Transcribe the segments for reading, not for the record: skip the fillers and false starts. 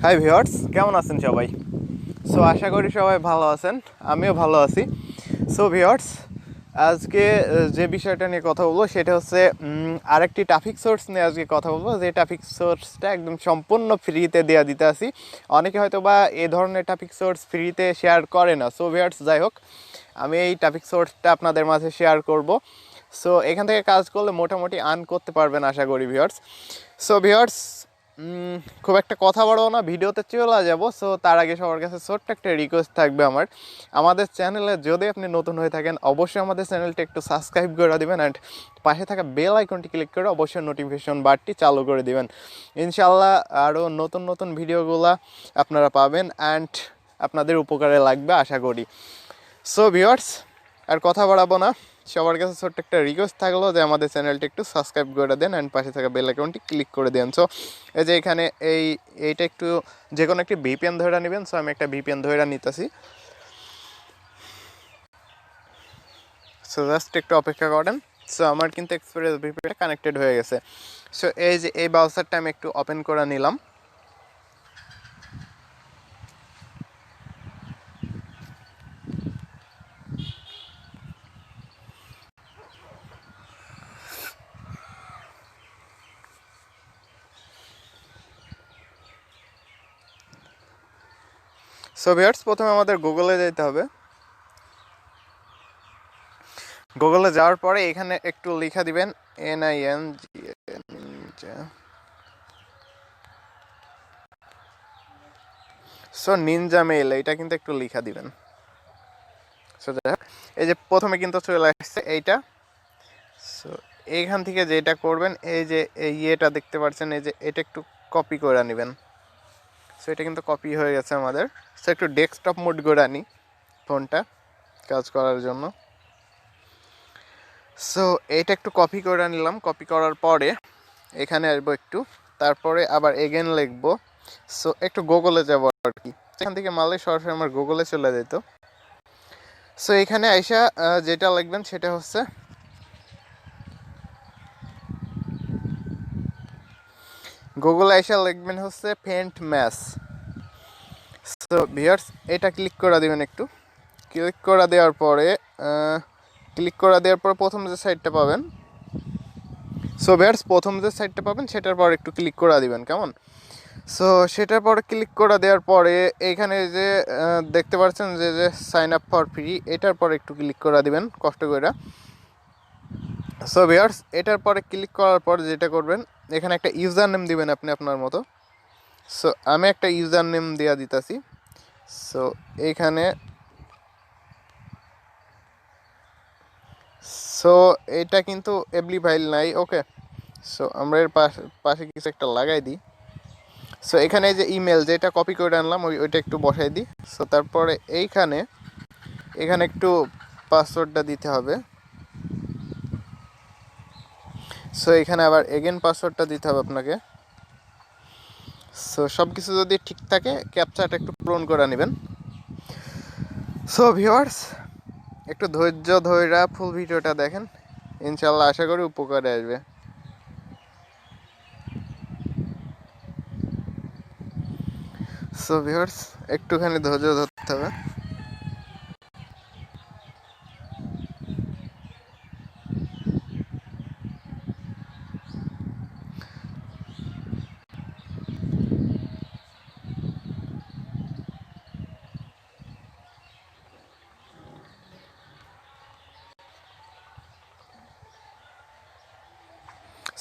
Hi viewers, কেমন আছেন সবাই? সো আশা করি সবাই ভালো আছেন, আমিও ভালো আছি। সো ভিউয়ার্স, আজকে যে বিষয়টা নিয়ে কথা বলবো সেটা হচ্ছে আরেকটি ট্রাফিক সোর্স নিয়ে আজকে কথা বলবো, যে ট্রাফিক সোর্সটা একদম সম্পূর্ণ ফ্রিতে দেওয়া দিতে আসি। অনেকে হয়তো বা এই ধরনের ট্রাফিক সোর্স ফ্রিতে শেয়ার করে না। সো ভিউয়ার্স, যাই হোক, আমি এই ট্রাফিক সোর্সটা আপনাদের মাঝে শেয়ার করব। সো এখান থেকে কাজ করলে মোটামুটি আর্ন করতে পারবেন আশা করি ভিউয়ার্স। সো ভিউয়ার্স, খুব একটা কথা বলবো না, ভিডিওতে চলে যাব। সো তার আগে সবার কাছে ছোট্ট একটা রিকোয়েস্ট থাকবে আমাদের চ্যানেলে যদি আপনি নতুন হয়ে থাকেন, অবশ্যই আমাদের চ্যানেলটা একটু সাবস্ক্রাইব করে দিবেন অ্যান্ড পাশে থাকা বেল আইকনটি ক্লিক করে অবশ্যই নোটিফিকেশন বারটি চালু করে দিবেন। ইনশাল্লাহ আরও নতুন নতুন ভিডিওগুলো আপনারা পাবেন অ্যান্ড আপনাদের উপকারে লাগবে আশা করি। সো ভিউয়ার্স, আর কথা বাড়াবো না, সবার কাছে ছোট্ট একটা রিকোয়েস্ট থাকলো যে আমাদের চ্যানেলটি একটু সাবস্ক্রাইব করে দেন অ্যান্ড পাশে থাকা বেল আইকনটি ক্লিক করে দেন। সো এই যে এখানে এইটা একটু যে কোনো একটি ভিপিএন ধরে নেবেন। সো আমি একটা ভিপিএন ধরে নিতেছি। সো জাস্ট একটু অপেক্ষা করেন। সো আমার কিন্তু এক্সপ্রেস ভিপিএনটা কানেক্টেড হয়ে গেছে। সো এই যে এই ব্রাউজারটা আমি একটু ওপেন করে নিলাম। সো ভিউয়ার্স, প্রথমে আমাদের গুগলে যেতে হবে। গুগলে যাওয়ার পরে এখানে একটু লেখা দিবেন NINGA। সো নিনজা মেইল, এটা কিন্তু একটু লেখা দিবেন। সো যাই হোক, এই যে প্রথমে কিন্তু চলে আসছে এইটা। সো এইখান থেকে যেটা করবেন, এই যে এই ইয়েটা দেখতে পাচ্ছেন, এই যে এটা একটু কপি করে নেবেন। সো এটা কিন্তু কপি হয়ে গেছে আমাদের। সো একটু ডেস্কটপ মোড করে আনি ফোনটা কাজ করার জন্য। সো এইটা একটু কপি করে নিলাম। কপি করার পরে এখানে আসবো একটু, তারপরে আবার এগেন লিখবো। সো একটু গুগলে যাবো আর কি, এখান থেকে মারলে সরাসরি আমার গুগলে চলে যেত। সো এখানে আইসা যেটা লিখবেন সেটা হচ্ছে গুগলে আইসা লিখবেন হচ্ছে পেন্ট ম্যাস। সো ভিউয়ার্স, এটা ক্লিক করে দিবেন। একটু ক্লিক করে দেওয়ার পরে প্রথম যে সাইটটা পাবেন, সো ভিউয়ার্স প্রথম যে সাইটটা পাবেন সেটার পর একটু ক্লিক করে দিবেন, কেমন? সো সেটার পরে ক্লিক করে দেওয়ার পরে এইখানে যে দেখতে পাচ্ছেন যে যে সাইন আপ ফর ফ্রি, এটার পর একটু ক্লিক করে দিবেন কষ্ট করে। সো ভিউয়ার্স, এটার পরে ক্লিক করার পর যেটা করবেন, এখানে একটা ইউজার নেম দিবেন আপনি আপনার মতো। সো আমি একটা ইউজার নেম দেওয়া দিতেছি। সো এইখানে সো এটা কিন্তু এবলি ফাইল নাই, ওকে। সো আমরা এর পাশে কিছু একটা লাগাই দিই। সো এখানে যে ইমেল যেটা কপি করে আনলাম ওইটা একটু বসাই দিই। সো তারপরে এখানে একটু পাসওয়ার্ডটা দিতে হবে। সো এখানে আবার এগেন পাসওয়ার্ডটা দিতে হবে আপনাকে। সো সব কিছু যদি ঠিক থাকে, ক্যাপচাটা একটু পূরণ করে নেবেন। সো ভিউয়ার্স, একটু ধৈর্য ধৈরা ফুল ভিডিওটা দেখেন, ইনশাল্লাহ আশা করি উপকারে আসবে। সো ভিউয়ার্স, একটুখানি ধৈর্য ধরতে হবে।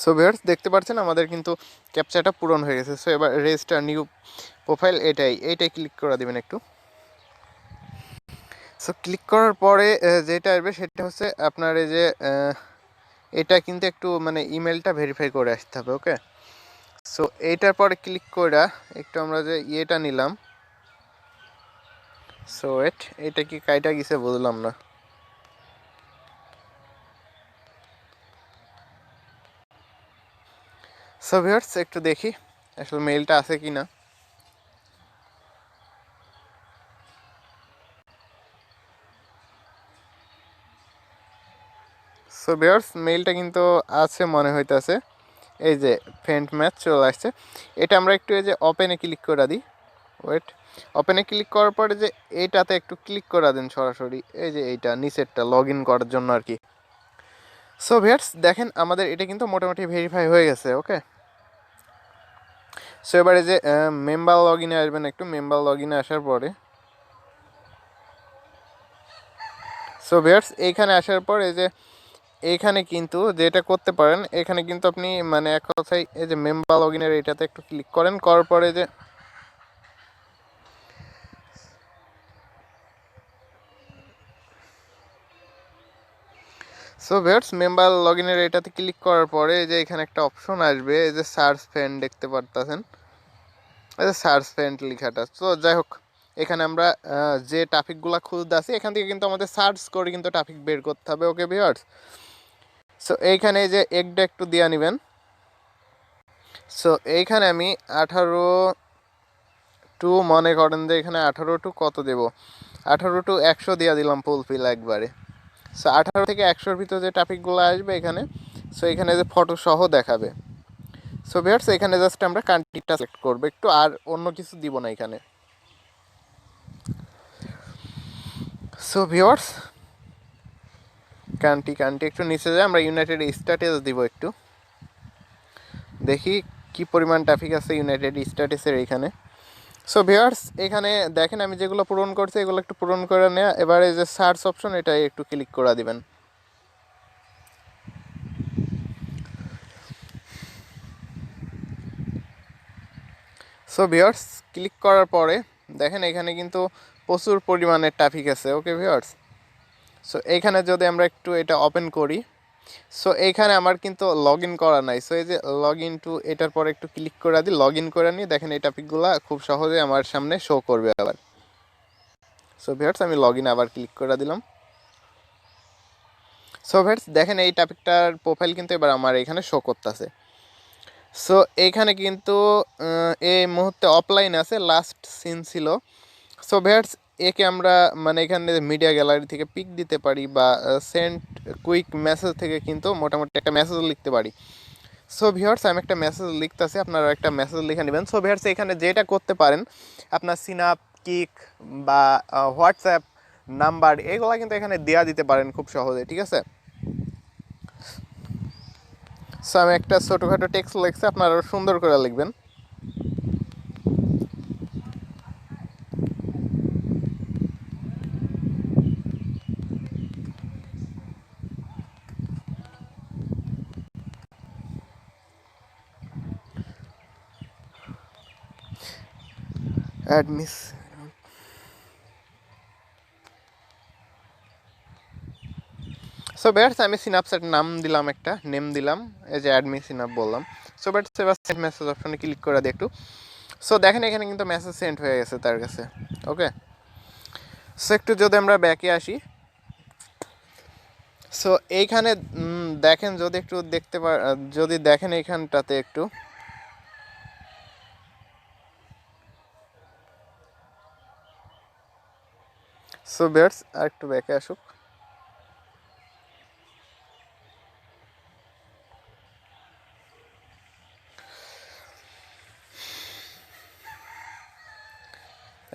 সো ভিউয়ার্স, দেখতে পাচ্ছেন আমাদের কিন্তু ক্যাপচাটা পূরণ হয়ে গেছে। সো এবার রেজিস্টার নিউ প্রোফাইল, এইটাই ক্লিক করে দেবেন একটু। সো ক্লিক করার পরে যেটা আসবে সেটা হচ্ছে আপনার এই যে এটা কিন্তু একটু মানে ইমেলটা ভেরিফাই করে আসতে হবে, ওকে। সো এইটার পরে ক্লিক করে একটু আমরা যে ইয়েটা নিলাম, সো এটা কি কাইটা গেছে বুঝলাম না। সো ভিউয়ার্স, একটু দেখি আসলে মেইলটা আছে কি না। সো ভিউয়ার্স, মেইলটা কিন্তু আছে মনে হইতেছে। এই যে ফ্রেন্ড ম্যাচ চলে আসছে। এটা আমরা একটু এই যে ওপেনে ক্লিক করে দিই। ওয়েট, ওপেনে ক্লিক করার পরে যে এইটাতে একটু ক্লিক করে দেন সরাসরি, এই যে এইটা নিচেরটা লগ ইন করার জন্য আর কি। সো ভিউয়ার্স দেখেন আমাদের এটা কিন্তু মোটামুটি ভেরিফাই হয়ে গেছে। ওকে, সো এবারে যে মেম্বার লগ ইনে আসবেন, একটু মেম্বার লগ ইনে আসার পরে সো ভিউয়ার্স এইখানে আসার পর এই যে এইখানে কিন্তু যেটা করতে পারেন, এখানে কিন্তু আপনি মানে এক কথায় এই যে মেম্বার লগ ইনের এইটাতে একটু ক্লিক করেন, করার পরে যে সো ভিউয়ার্স মেম্বার লগ ইনের এটাতে ক্লিক করার পরে যে এখানে একটা অপশন আসবে, এই যে সার্চ ফ্রেন্ড দেখতে পারতেছেন, এই যে সার্চ ফ্রেন্ড লেখাটা। তো যাই হোক এখানে আমরা যে টপিকগুলো খুঁজতে আছি এখান থেকে কিন্তু আমাদের সার্চ করে কিন্তু টপিক বের করতে হবে। ওকে ভিউয়ার্স, সো এইখানে যে একটা একটু দিয়ে নেবেন। সো এইখানে আমি 18 মনে করেন যে এখানে 18 কত দেব, 18 100 দিয়ে দিলাম ফুলফিল একবারে। সো 18 থেকে 100-র ভিতরে যে টপিকগুলো আসবে এখানে, সো এখানে যে ফটো সহ দেখাবে। সো ভিউয়ার্স এখানে জাস্ট আমরা কান্ট্রিটা সিলেক্ট করব একটু, আর অন্য কিছু দিব না এখানে। সো ভিউয়ার্স কান্ট্রি একটু নিচে যায়, আমরা ইউনাইটেড স্টেটস দিব একটু, দেখি কি পরিমাণ ট্রাফিক আছে ইউনাইটেড স্টেটসের এখানে। সো ভিউয়ার্স এখানে দেখেন আমি যেগুলো পূরণ করছি এগুলো একটু পূরণ করে নেওয়া। এবারে যে সার্চ অপশন এটা একটু ক্লিক করে দিবেন। সো ভিউয়ার্স ক্লিক করার পরে দেখেন এখানে কিন্তু প্রচুর পরিমাণের ট্রাফিক আছে। ওকে ভিউয়ার্স, সো এইখানে যদি আমরা একটু এটা ওপেন করি, সো এইখানে আমার কিন্তু লগ ইন করা নাই। সো এই যে লগ ইন টু এটার পরে একটু ক্লিক করে দিই, লগ ইন করে নিই, দেখেন এই টপিকগুলো খুব সহজে আমার সামনে শো করবে আবার। সো ভিউয়ার্স আমি লগ ইন আবার ক্লিক করে দিলাম। সো ভিউয়ার্স দেখেন এই টপিকটার প্রোফাইল কিন্তু এবার আমার এখানে শো করতেছে। সো এইখানে কিন্তু এই মুহূর্তে অফলাইন আছে, লাস্ট সিন ছিল। সো ভিউয়ার্স একে আমরা মানে এখানে মিডিয়া গ্যালারি থেকে পিক দিতে পারি বা সেন্ড কুইক মেসেজ থেকে কিন্তু মোটামুটি একটা মেসেজ লিখতে পারি। সো ভিউয়ার্স আমি একটা মেসেজ লিখতেছি, আপনারা একটা মেসেজ লিখে নেবেন। সো ভিউয়ার্স এখানে যেটা করতে পারেন আপনার সিনাপ, কিক বা হোয়াটসঅ্যাপ নাম্বার এগুলো কিন্তু এখানে দেওয়া দিতে পারেন খুব সহজে, ঠিক আছে। সো আমি একটা ছোটোখাটো টেক্সট লিখছি, আপনারা সুন্দর করে লিখবেন। অ্যাডমিস সো বেটস আমি সিনাপসের নাম দিলাম, একটা নেম দিলাম, এই যে অ্যাডমি সিনাপ বললাম। সো বেটস এবার সেন্ড মেসেজ অপশনে ক্লিক করে দিই একটু। সো দেখেন এখানে কিন্তু মেসেজ সেন্ড হয়ে গেছে তার কাছে। ওকে, সো একটু যদি আমরা ব্যাকে আসি, সো এইখানে দেখেন যদি একটু দেখতে যদি দেখেন এইখানটাতে একটু, সো বেটস আর একটু ব্যাকে আসুক।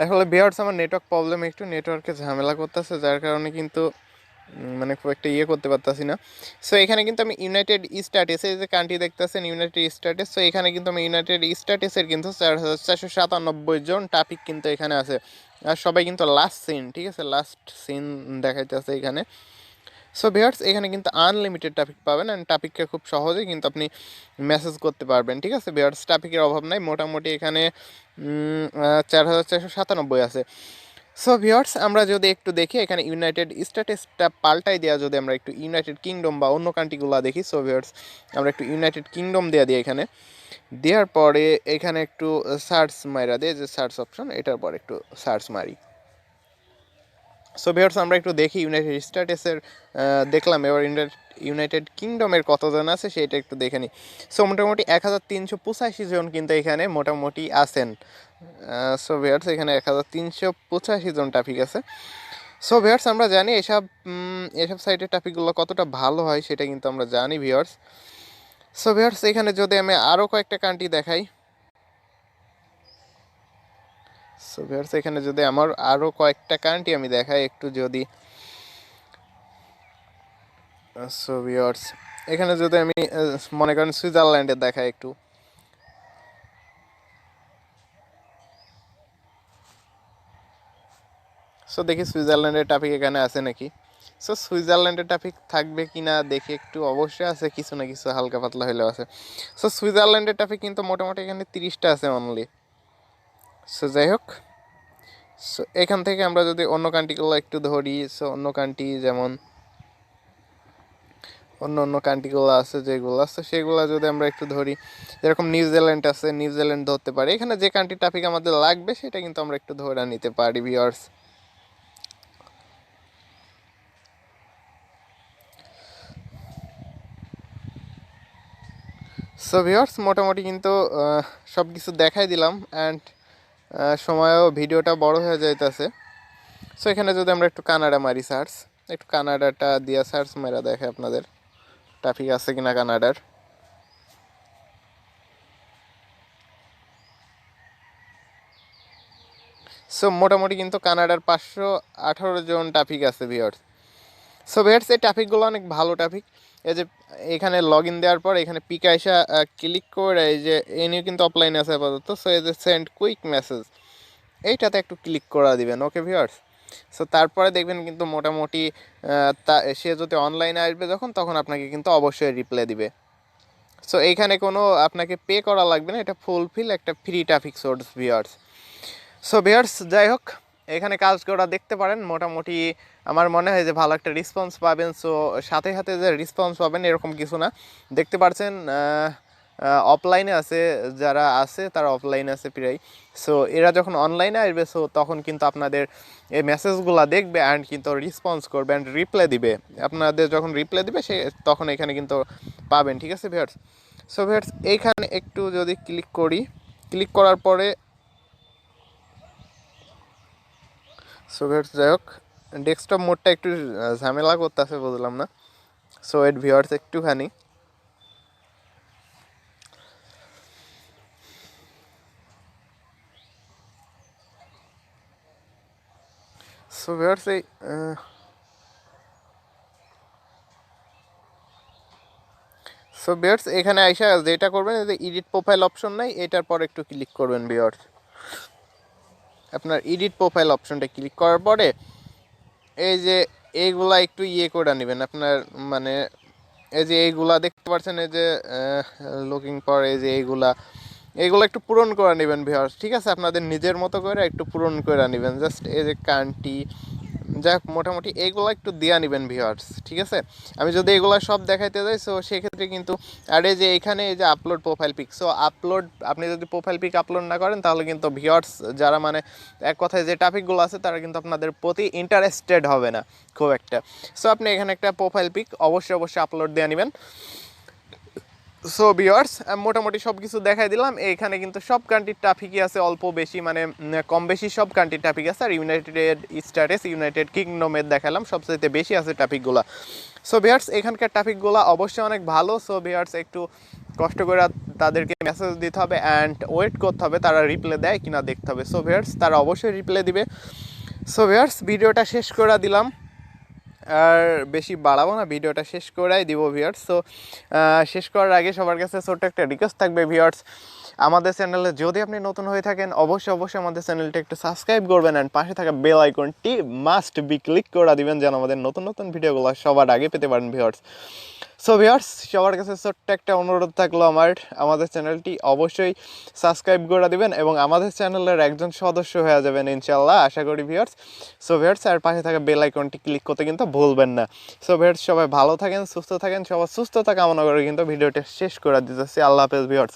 আসলে ভিউয়ার্স আমার নেটওয়ার্ক প্রবলেম, একটু নেটওয়ার্কে ঝামেলা করতেছে, যার কারণে কিন্তু মানে খুব একটা ইয়ে করতে পারতাছি না। সো এখানে কিন্তু আমি ইউনাইটেড স্ট্যাটাসে যে কান্ট্রি দেখতেছেন ইউনাইটেড স্ট্যাটাস, সো এখানে কিন্তু আমি ইউনাইটেড স্ট্যাটাসের কিন্তু 4,497 জন টপিক কিন্তু এখানে আছে, আর সবাই কিন্তু লাস্ট সিন, ঠিক আছে, লাস্ট সিন দেখাইতেছে এখানে। সো ভিউয়ার্স এখানে কিন্তু আনলিমিটেড টপিক পাবেন, অ্যান্ড টপিককে খুব সহজেই কিন্তু আপনি মেসেজ করতে পারবেন, ঠিক আছে ভিউয়ার্স, টপিকের অভাব নাই। মোটামুটি এখানে 4,497 আছে। সো ভিউয়ার্স আমরা যদি একটু দেখি এখানে ইউনাইটেড স্ট্যাটাসটা পাল্টাই দেওয়া, যদি আমরা একটু ইউনাইটেড কিংডম বা অন্য কান্ট্রিগুলো দেখি। সো ভিউয়ার্স আমরা একটু ইউনাইটেড কিংডম দেওয়া দিই, এখানে দেওয়ার পরে এখানে একটু সার্চ মাইরা দিয়ে, যে সার্চ অপশন এটার পর একটু সার্চ মারি। সো ভিউয়ার্স আমরা একটু দেখি ইউনাইটেড স্ট্যাটাসের দেখলাম, এবার ইউনাইটেড কিংডমের কতজন আছে সেটা একটু দেখে নিই। সো মোটামুটি 1,385 জন কিন্তু এখানে মোটামুটি আছেন। সো ভিউয়ার্স এখানে 1,385 জন ট্রাফিক আছে। সো ভিউয়ার্স আমরা জানি এসব সাইটের ট্রাফিকগুলো কতটা ভালো হয় সেটা কিন্তু আমরা জানি ভিউয়ার্স। সো ভিউয়ার্স এখানে যদি আমি আরও কয়েকটা কান্ট্রি দেখাই, সো ভিউয়ার্স এখানে যদি আমার আরও কয়েকটা কান্ট্রি আমি দেখাই একটু যদি, সো ভিউয়ার্স এখানে যদি আমি মনে করেন সুইজারল্যান্ডের দেখাই একটু, সো দেখি সুইজারল্যান্ডের টপিক এখানে আছে নাকি। সো সুইজারল্যান্ডের টপিক থাকবে কি না দেখি একটু, অবশ্যই আছে, কিছু না কিছু হালকা পাতলা হলেও আছে। সো সুইজারল্যান্ডের টপিক কিন্তু মোটামুটি এখানে 30টা আছে অনলি। সো যাই হোক, সো এখান থেকে আমরা যদি অন্য কান্ট্রিগুলো একটু ধরি, সো অন্য কান্ট্রি যেমন অন্য অন্য কান্ট্রিগুলো আছে যেগুলো আছে সেগুলো যদি আমরা একটু ধরি, যেরকম নিউজিল্যান্ড আছে, নিউজিল্যান্ড ধরতে পারি। এখানে যে কান্ট্রি টপিক আমাদের লাগবে সেটা কিন্তু আমরা একটু ধরে নিতে পারি ভিউয়ার্স। সো ভিউয়ার্স মোটামুটি কিন্তু সব কিছু দেখাই দিলাম, অ্যান্ড সময়ও ভিডিওটা বড় হয়ে যাইতেছে। সো এখানে যদি আমরা একটু কানাডা মারি সার্চ, একটু কানাডাটা দিয়ে সার্চ মেরা দেখে আপনাদের ট্রাফিক আছে কিনা কানাডার। সো মোটামুটি কিন্তু কানাডার 518 জন ট্রাফিক আছে ভিউয়ার্স। সো ভিউয়ার্স এই ট্রাফিকগুলো অনেক ভালো ট্রাফিক। এই যে এখানে লগ ইন দেওয়ার পর এখানে পিক আইসা ক্লিক করে এই যে এনিও কিন্তু অফলাইন আছে আপাতত। সো এই যে সেন্ড কুইক মেসেজ, এইটাতে একটু ক্লিক করে দিবেন, ওকে ভিউয়ার্স। সো তারপরে দেখবেন কিন্তু মোটামুটি সে যদি অনলাইনে আসবে যখন, তখন আপনাকে কিন্তু অবশ্যই রিপ্লাই দিবে। সো এইখানে কোনো আপনাকে পে করা লাগবে না, এটা ফুলফিল একটা free traffic source viewers. So viewers যাই হোক, এখানে কাজ করা দেখতে পারেন, মোটামুটি আমার মনে হয় যে ভালো একটা রেসপন্স পাবেন। সো সাথে সাথে যে রেসপন্স পাবেন এরকম কিছু না, দেখতে পাচ্ছেন অফলাইনে আছে, যারা আছে তারা অফলাইনে আছে প্রায়। সো এরা যখন অনলাইনে আসবে, সো তখন কিন্তু আপনাদের এই মেসেজগুলো দেখবে অ্যান্ড কিন্তু রেসপন্স করবে অ্যান্ড রিপ্লাই দিবে। আপনাদের যখন রিপ্লাই দিবে সে তখন এখানে কিন্তু পাবেন, ঠিক আছে ভিউয়ার্স। সো ভিউয়ার্স এইখানে একটু যদি ক্লিক করি, ক্লিক করার পরে সো ভিউয়ার্স যাই হোক, ডেস্কটপ মোডটা একটু ঝামেলা করতেছে, বুঝলাম না। সো এর ভিউয়ার্স একটুখানি, সো ভিউয়ার্স এই সো ভিউয়ার্স এখানে আইসা যেটা করবেন, যে এডিট প্রোফাইল অপশন নাই, এটার পর একটু ক্লিক করবেন ভিউয়ার্স। আপনার এডিট প্রোফাইল অপশনটা ক্লিক করার পরে এই যে এইগুলা একটু ইয়ে করে নেবেন আপনার, মানে এই যে এইগুলা দেখতে পাচ্ছেন, এই যে লুকিং ফর, এই যে এইগুলো একটু পূরণ করে নেবেন ভিউয়ার্স, ঠিক আছে। আপনাদের নিজের মতো করে একটু পূরণ করে নেবেন, জাস্ট এই যে কান্ট্রি, যাক মোটামুটি এইগুলো একটু দেওয়া নেবেন ভিউয়ার্স, ঠিক আছে। আমি যদি এগুলো সব দেখাইতে যাই, সো সেক্ষেত্রে কিন্তু, আর এই যে এখানে এই যে upload profile pic, so upload, আপনি যদি প্রোফাইল পিক আপলোড না করেন তাহলে কিন্তু ভিউয়ার্স যারা, মানে এক কথায় যে টপিকগুলো আছে তারা কিন্তু আপনাদের প্রতি ইন্টারেস্টেড হবে না খুব একটা। সো আপনি এখানে একটা প্রোফাইল পিক অবশ্যই আপলোড দিয়ে নেবেন। সো ভিউয়ার্স মোটামুটি সব কিছু দেখাই দিলাম। এইখানে কিন্তু সব কান্ট্রির ট্রাফিকই আছে, অল্প বেশি মানে কম বেশি সব কান্ট্রির ট্রাফিক আছে। আর ইউনাইটেড স্টেটস, ইউনাইটেড কিংডমের দেখালাম সবচেয়ে বেশি আছে ট্রাফিকগুলো। সো ভিউয়ার্স এখানকার ট্রাফিকগুলো অবশ্যই অনেক ভালো। সো ভিউয়ার্স একটু কষ্ট করে তাদেরকে মেসেজ দিতে হবে অ্যান্ড ওয়েট করতে হবে, তারা রিপ্লাই দেয় কিনা দেখতে হবে। সো ভিউয়ার্স তারা অবশ্যই রিপ্লাই দিবে। সো ভিউয়ার্স ভিডিওটা শেষ করে দিলাম, আর বেশি বাড়াবো না, ভিডিওটা শেষ করাই দিব ভিউয়ার্স। সো শেষ করার আগে সবার কাছে ছোট্ট একটা রিকোয়েস্ট থাকবে ভিউয়ার্স, আমাদের চ্যানেলে যদি আপনি নতুন হয়ে থাকেন অবশ্যই আমাদের চ্যানেলটা একটু সাবস্ক্রাইব করবেন অ্যান্ড পাশে থাকা বেল আইকনটি মাস্ট বি ক্লিক করে দিবেন, যেন আমাদের নতুন ভিডিওগুলো সবার আগে পেতে পারেন ভিউয়ার্স। সো ভিউয়ার্স সবার কাছে ছোট্ট একটা অনুরোধ থাকলো আমাদের চ্যানেলটি অবশ্যই সাবস্ক্রাইব করে দিবেন এবং আমাদের চ্যানেলের একজন সদস্য হয়ে যাবেন ইনশাল্লাহ, আশা করি ভিউয়ার্স। সো ভিউয়ার্স আর পাশে থাকা বেল আইকনটি ক্লিক করতে কিন্তু ভুলবেন না। সো ভিউয়ার্স সবাই ভালো থাকেন, সুস্থ থাকেন, সবার সুস্থতা কামনা করে কিন্তু ভিডিওটা শেষ করে দিতেছি। আল্লাহ হাফেজ ভিউয়ার্স।